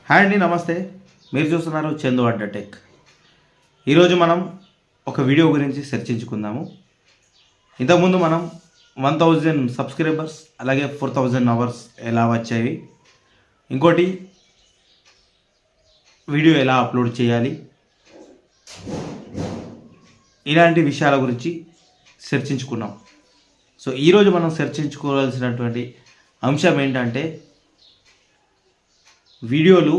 Hi అండి, నమస్తే. మీరు చూస్తున్నారు చందు అడ్డ టెక్. ఈరోజు మనం ఒక వీడియో గురించి చర్చించుకుందాము. ఇంతకుముందు మనం 1000 సబ్స్క్రైబర్స్ అలాగే 4000 అవర్స్ ఎలా వచ్చాయి, ఇంకోటి వీడియో ఎలా అప్లోడ్ చేయాలి, ఇలాంటి విషయాల గురించి చర్చించుకున్నాం. సో ఈరోజు మనం చర్చించుకోవాల్సినటువంటి అంశం ఏంటంటే వీడియోలు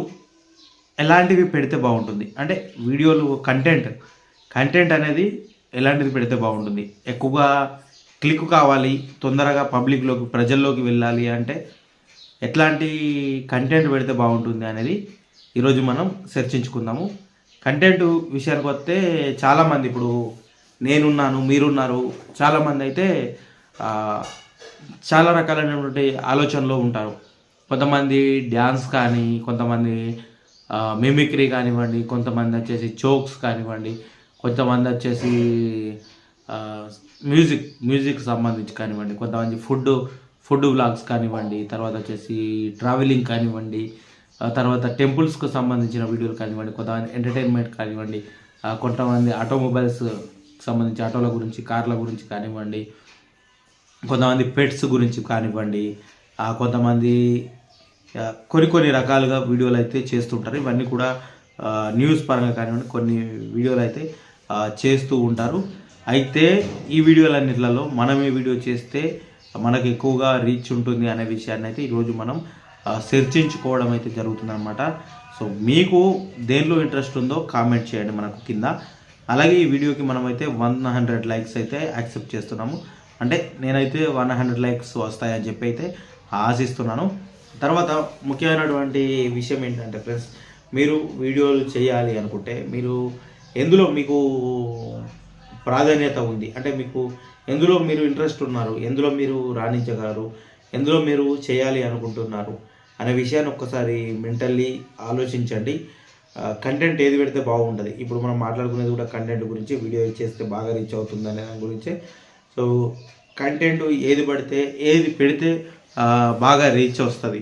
ఎలాంటివి పెడితే బాగుంటుంది, అంటే వీడియోలు కంటెంట్ అనేది ఎలాంటిది పెడితే బాగుంటుంది, ఎక్కువగా క్లిక్ కావాలి, తొందరగా పబ్లిక్లోకి ప్రజల్లోకి వెళ్ళాలి అంటే ఎట్లాంటి కంటెంట్ పెడితే బాగుంటుంది అనేది ఈరోజు మనం చర్చించుకుందాము. కంటెంట్ విషయానికి వస్తే చాలామంది, ఇప్పుడు నేనున్నాను, మీరున్నారు, చాలామంది అయితే చాలా రకాలైనటువంటి ఆలోచనలో ఉంటారు. కొంతమంది డ్యాన్స్ కానీ, కొంతమంది మిమిక్రీ కానివ్వండి, కొంతమంది వచ్చేసి జోక్స్ కానివ్వండి, కొంతమంది వచ్చేసి మ్యూజిక్ సంబంధించి కానివ్వండి, కొంతమంది ఫుడ్ వ్లాగ్స్ కానివ్వండి, తర్వాత వచ్చేసి ట్రావెలింగ్ కానివ్వండి, తర్వాత టెంపుల్స్కు సంబంధించిన వీడియోలు కానివ్వండి, కొంతమంది ఎంటర్టైన్మెంట్ కానివ్వండి, కొంతమంది ఆటోమొబైల్స్ సంబంధించి ఆటోల గురించి, కార్ల గురించి కానివ్వండి, కొంతమంది పెట్స్ గురించి కానివ్వండి, కొంతమంది కొన్ని రకాలుగా వీడియోలు అయితే చేస్తుంటారు. ఇవన్నీ కూడా న్యూస్ పరంగా కానివ్వండి కొన్ని వీడియోలు అయితే చేస్తూ ఉంటారు. అయితే ఈ వీడియోలన్నిట్లలో మనం ఏ వీడియో చేస్తే మనకు ఎక్కువగా రీచ్ ఉంటుంది అనే విషయాన్ని అయితే ఈరోజు మనం చర్చించుకోవడం అయితే జరుగుతుందన్నమాట. సో మీకు దేనిలో ఇంట్రెస్ట్ ఉందో కామెంట్ చేయండి మనకు కింద. అలాగే ఈ వీడియోకి మనమైతే 100 లైక్స్ అయితే యాక్సెప్ట్ చేస్తున్నాము. అంటే నేనైతే 100 లైక్స్ వస్తాయని చెప్పి అయితే ఆశిస్తున్నాను. తర్వాత ముఖ్యమైనటువంటి విషయం ఏంటంటే ఫ్రెండ్స్, మీరు వీడియోలు చేయాలి అనుకుంటే మీరు ఎందులో మీకు ప్రాధాన్యత ఉంది, అంటే మీకు ఎందులో మీరు ఇంట్రెస్ట్ ఉన్నారు, ఎందులో మీరు రాణించగలరు, ఎందులో మీరు చేయాలి అనుకుంటున్నారు అనే విషయాన్ని ఒక్కసారి మెంటల్లీ ఆలోచించండి. కంటెంట్ ఏది పెడితే బాగుంటుంది, ఇప్పుడు మనం మాట్లాడుకునేది కూడా కంటెంట్ గురించి, వీడియో చేస్తే బాగా రీచ్ అవుతుంది అనే దాని గురించే. సో కంటెంట్ ఏది పెడితే బాగా రీచ్ వస్తుంది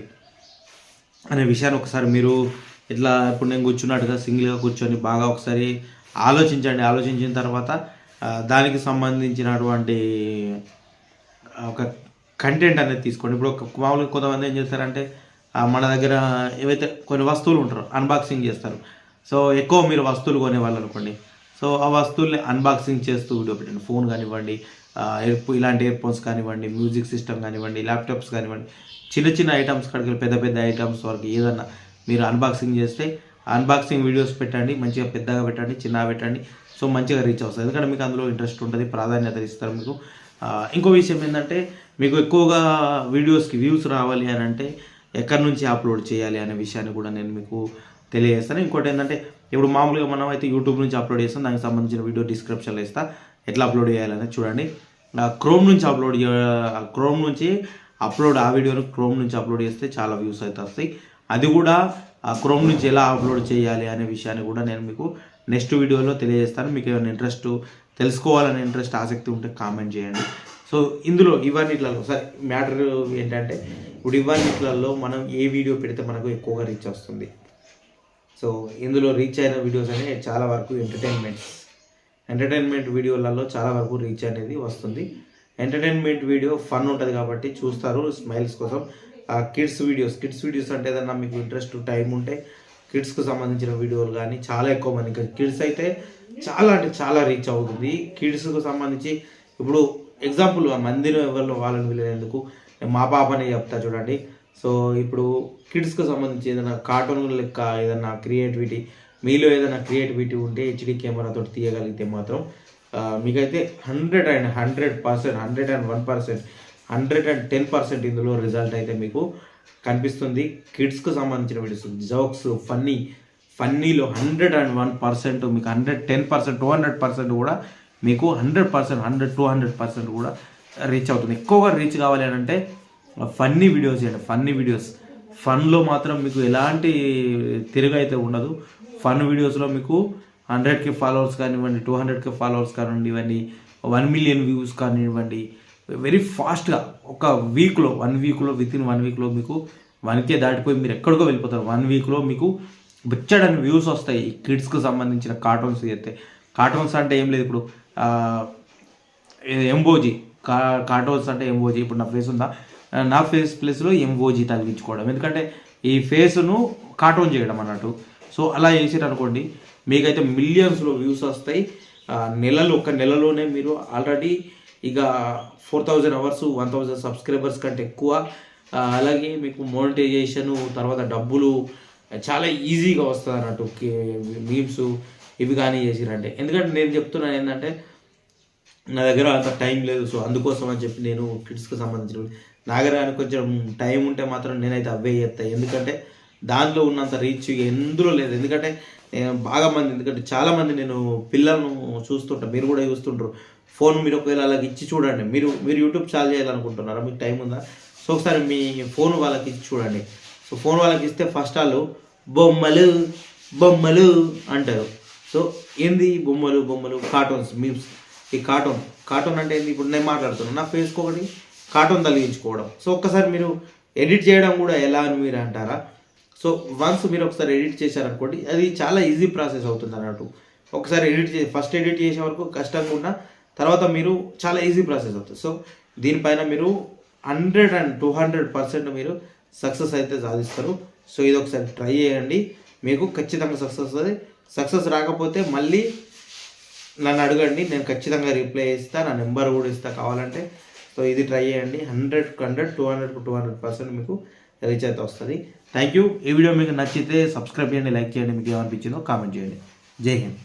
అనే విషయాన్ని ఒకసారి మీరు ఇట్లా ఇప్పుడు నేను కూర్చున్నట్టుగా సింగిల్గా కూర్చొని బాగా ఒకసారి ఆలోచించండి. ఆలోచించిన తర్వాత దానికి సంబంధించినటువంటి ఒక కంటెంట్ అనేది తీసుకోండి. ఇప్పుడు మామూలుగా కొంతమంది ఏం చేస్తారంటే మన దగ్గర ఏవైతే కొన్ని వస్తువులు ఉంటారో అన్బాక్సింగ్ చేస్తారు. సో ఎక్కువ మీరు వస్తువులు కొనేవాళ్ళు అనుకోండి, సో ఆ వస్తువుల్ని అన్బాక్సింగ్ చేస్తూ వీడియో పెట్టండి. ఫోన్ కానివ్వండి, ఇలాంటి ఇయర్ఫోన్స్ కానివ్వండి, మ్యూజిక్ సిస్టమ్ కానివ్వండి, ల్యాప్టాప్స్ కానివ్వండి, చిన్న ఐటమ్స్ కాడికి పెద్ద ఐటమ్స్ వరకు ఏదన్నా మీరు అన్బాక్సింగ్ చేస్తే అన్బాక్సింగ్ వీడియోస్ పెట్టండి. మంచిగా పెద్దగా పెట్టండి, చిన్నగా పెట్టండి. సో మంచిగా రీచ్ అవుతుంది, ఎందుకంటే మీకు అందులో ఇంట్రెస్ట్ ఉంటుంది, ప్రాధాన్యత ఇస్తారు మీకు. ఇంకో విషయం ఏంటంటే మీకు ఎక్కువగా వీడియోస్కి వ్యూస్ రావాలి అని అంటే ఎక్కడి నుంచి అప్లోడ్ చేయాలి అనే విషయాన్ని కూడా నేను మీకు తెలియజేస్తాను. ఇంకోటి ఏంటంటే ఇప్పుడు మామూలుగా మనం అయితే యూట్యూబ్ నుంచి అప్లోడ్ చేస్తాం, దానికి సంబంధించిన వీడియో డిస్క్రిప్షన్లో ఇస్తా, ఎట్లా అప్లోడ్ చేయాలని చూడండి. క్రోమ్ నుంచి ఆ వీడియోను క్రోమ్ నుంచి అప్లోడ్ చేస్తే చాలా వ్యూస్ అయితే వస్తాయి. అది కూడా క్రోమ్ నుంచి ఎలా అప్లోడ్ చేయాలి అనే విషయాన్ని కూడా నేను మీకు నెక్స్ట్ వీడియోలో తెలియజేస్తాను. మీకు ఏమైనా ఇంట్రెస్ట్ తెలుసుకోవాలనే ఆసక్తి ఉంటే కామెంట్ చేయండి. సో ఇందులో ఇవన్నిట్లలో సరే మ్యాటర్ ఏంటంటే ఇప్పుడు ఇవన్నిట్లలో మనం ఏ వీడియో పెడితే మనకు ఎక్కువగా రీచ్ వస్తుంది. సో ఇందులో రీచ్ అయిన వీడియోస్ అనేవి చాలా వరకు ఎంటర్టైన్మెంట్ వీడియోలలో చాలా వరకు రీచ్ అనేది వస్తుంది. ఎంటర్టైన్మెంట్ వీడియో ఫన్ ఉంటుంది కాబట్టి చూస్తారు స్మైల్స్ కోసం. కిడ్స్ వీడియోస్ అంటే ఏదన్నా మీకు ఇంట్రెస్ట్ టైం ఉంటే కిడ్స్కు సంబంధించిన వీడియోలు కానీ చాలా ఎక్కువ మంది, ఇంకా కిడ్స్ అయితే చాలా రీచ్ అవుతుంది. కిడ్స్కు సంబంధించి ఇప్పుడు ఎగ్జాంపుల్ మందిని ఎవరిలో వాళ్ళని వెళ్ళేందుకు మా పాపనే చెప్తా చూడండి. సో ఇప్పుడు కిడ్స్కి సంబంధించి ఏదైనా కార్టూన్ లెక్క ఏదైనా క్రియేటివిటీ, మీలో ఏదైనా క్రియేటివిటీ ఉంటే హెచ్డి కెమెరాతో తీయగలిగితే మాత్రం మీకైతే 100% 110% ఇందులో రిజల్ట్ అయితే మీకు కనిపిస్తుంది. కిడ్స్కి సంబంధించిన వీడియోస్, జోక్స్, ఫన్నీలో 101% మీకు 110% 200% కూడా మీకు 100% కూడా రీచ్ అవుతుంది. ఎక్కువగా రీచ్ కావాలి అని అంటే ఫన్నీ వీడియోస్ ఫన్లో మాత్రం మీకు ఎలాంటి తిరుగు అయితే ఉండదు. ఫన్ వీడియోస్లో మీకు 100K ఫాలోవర్స్ కానివ్వండి, 200K ఫాలోవర్స్ కానివ్వండి, 1 మిలియన్ వ్యూస్ కానివ్వండి, వెరీ ఫాస్ట్గా ఒక వీక్లో విత్ ఇన్ 1 వీక్లో మీకు 1K దాటిపోయి మీరు ఎక్కడికో వెళ్ళిపోతారు. 1 వీక్లో మీకు బుచ్చడని వ్యూస్ వస్తాయి ఈ కిడ్స్కి సంబంధించిన కార్టూన్స్ అయితే. కార్టూన్స్ అంటే ఏం లేదు, ఇప్పుడు ఎంబోజీ కార్టూన్స్ అంటే ఎంబోజీ. ఇప్పుడు నా ఫేస్ ఉందా, నా ఫేస్ ప్లేస్లో ఎంబోజీ తగిలించుకోవడం, ఎందుకంటే ఈ ఫేస్ను కార్టూన్ చేయడం అన్నట్టు. సో అలా చేసారు అనుకోండి, మీకైతే మిలియన్స్లో వ్యూస్ వస్తాయి. ఒక నెలలోనే మీరు ఆల్రెడీ ఇక 4000 అవర్స్ 1000 సబ్స్క్రైబర్స్ కంటే ఎక్కువ. అలాగే మీకు మోనిటైజేషను, తర్వాత డబ్బులు చాలా ఈజీగా వస్తుంది అన్నట్టు. మీమ్స్ ఇవి కానీ చేసిరంటే, ఎందుకంటే నేను చెప్తున్నాను ఏంటంటే నా దగ్గర అంత టైం లేదు. సో అందుకోసం అని చెప్పి నేను కిడ్స్కి సంబంధించిన నా దగ్గర కానీ కొంచెం టైం ఉంటే మాత్రం నేనైతే అవే చేస్తాను. ఎందుకంటే దాంట్లో ఉన్నంత రీచ్ ఎందులో లేదు. ఎందుకంటే నేను ఎందుకంటే చాలామంది నేను పిల్లలను చూస్తుంటాను, మీరు కూడా చూస్తుంటారు. ఫోన్ మీరు ఒకవేళ అలాగ ఇచ్చి చూడండి. మీరు యూట్యూబ్ ఛానల్ చేయాలనుకుంటున్నారా, మీకు టైం ఉందా? సో ఒకసారి మీ ఫోన్ వాళ్ళకి ఇచ్చి చూడండి. సో ఫోన్ వాళ్ళకి ఇస్తే ఫస్ట్ వాళ్ళు బొమ్మలు బొమ్మలు అంటారు. సో ఏంది బొమ్మలు కార్టూన్స్, మీమ్స్. ఈ కార్టూన్ అంటే ఏంది? ఇప్పుడు నేను మాట్లాడుతున్నాను, నా ఫేస్కి ఒకటి కార్టూన్ తగిలించుకోవడం. సో ఒక్కసారి మీరు ఎడిట్ చేయడం కూడా ఎలా అని మీరు అంటారా? సో వన్స్ మీరు ఒకసారి ఎడిట్ చేశారనుకోండి, అది చాలా ఈజీ ప్రాసెస్ అవుతుంది అన్నట్టు. ఒకసారి ఫస్ట్ ఎడిట్ చేసే వరకు కష్టంగా ఉన్న తర్వాత మీరు చాలా ఈజీ ప్రాసెస్ అవుతుంది. సో దీనిపైన మీరు 100 and 200% మీరు సక్సెస్ అయితే సాధిస్తారు. సో ఇది ఒకసారి ట్రై చేయండి, మీకు ఖచ్చితంగా సక్సెస్ వస్తుంది. సక్సెస్ రాకపోతే మళ్ళీ నన్ను అడగండి, నేను ఖచ్చితంగా రిప్లై ఇస్తాను, నా నెంబర్ కూడా ఇస్తాను కావాలంటే. సో ఇది ట్రై చేయండి, 100 200% మీకు రీచ్ అయితే వస్తుంది. Thank you. ఈ వీడియో మీకు నచ్చితే సబ్స్క్రైబ్ చేయండి, లైక్ చేయండి, మీకు ఏమనిపించిందో కామెంట్ చేయండి. జై హింద్.